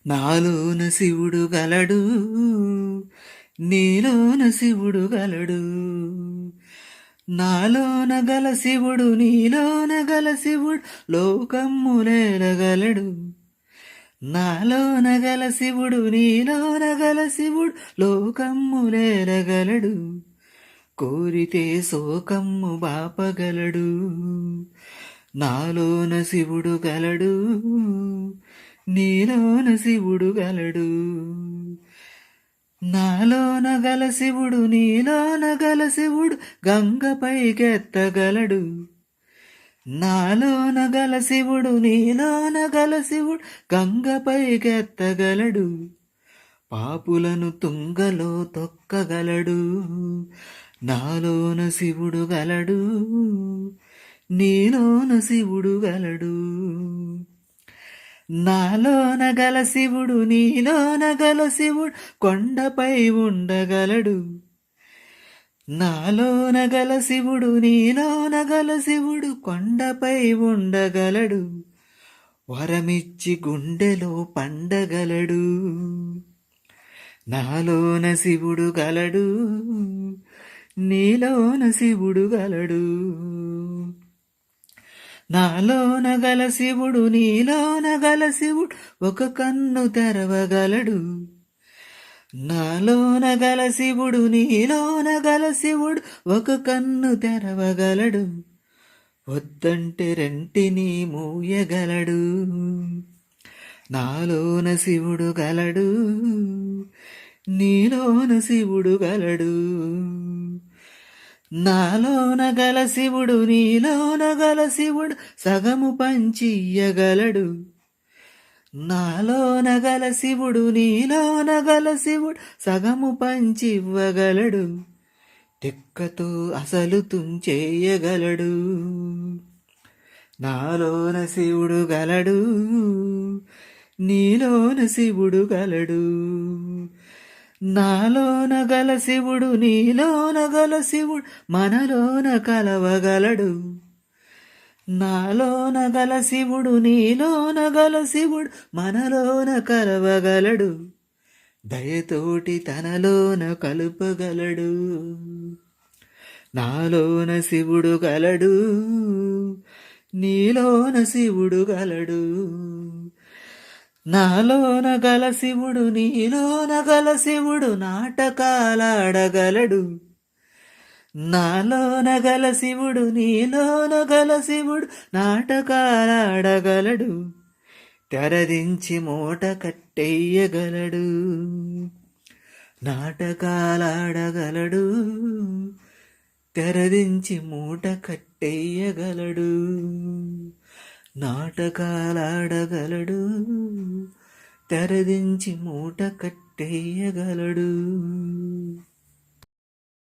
నాలోన శివుడు గలడు, నీలోన శివుడు గలడు. నాలోన గల శివుడు నీలోన గల శివుడు లోకమ్ములేలగలడు. నాలోన గల శివుడు నీలోన గల శివుడు లోకమ్ములేలగలడు. కోరితే శోకమ్ము బాపగలడు. నాలోన శివుడు గలడు, నీలోన శివుడు గలడు. నాలోన గల శివుడు నీలోన గల శివుడు గంగపైకెత్తగలడు. నాలోన గల శివుడు నీలోన గల శివుడు గంగపైకెత్తగలడు. పాపులను తుంగలో తొక్కగలడు. నాలోన శివుడు గలడు, నీలోన శివుడు గలడు. నాలోన గల శివుడు నీలోన గల శివుడు కొండపై ఉండగలడు. నాలోన గల శివుడు నీలోన గల శివుడు కొండపై ఉండగలడు. వరమిచ్చి గుండెలో పండగలడు. నాలోన శివుడు గలడు, నీలోన శివుడు గలడు. నాలోన గల శివుడు నీలోన గల శివుడు ఒక కన్ను తెరవగలడు. నాలోన గల శివుడు నీలోన గల శివుడు ఒక కన్ను తెరవగలడు. వద్దంటే రెంటిని మూయగలడు. నాలోన శివుడు గలడు, నీలోన శివుడు గలడు. నాలోన గల శివుడు నీలోన గల శివుడు సగము పంచియ్యగలడు. నాలోన గల శివుడు నీలోన గల శివుడు సగము పంచివ్వగలడు. తిక్కతో అసలు తుంచేయగలడు. నాలోన శివుడు గలడు, నీలోన శివుడు గలడు. నాలోన గల శివుడు నీలోన గల శివుడు మనలోన కలవగలడు. నాలోన గల శివుడు నీలోన గల శివుడు మనలోన కలవగలడు. దయతోటి తనలోన కలుపగలడు. నాలోన శివుడు గలడు, నీలోన శివుడు గలడు. నాలోన గల శివుడు నీలోన గల శివుడు నాటకాలాడగలడు. నాలోన గల శివుడు నీలోన గల శివుడు నాటకాలాడగలడు. తెరదించి మూట కట్టెయ్యగలడు. నాటకాలాడగలడు. తెరదించి మూట కట్టెయ్యగలడు. నాటకాలాడగలడు. తెరదించి మూట కట్టెయ్యగలడు.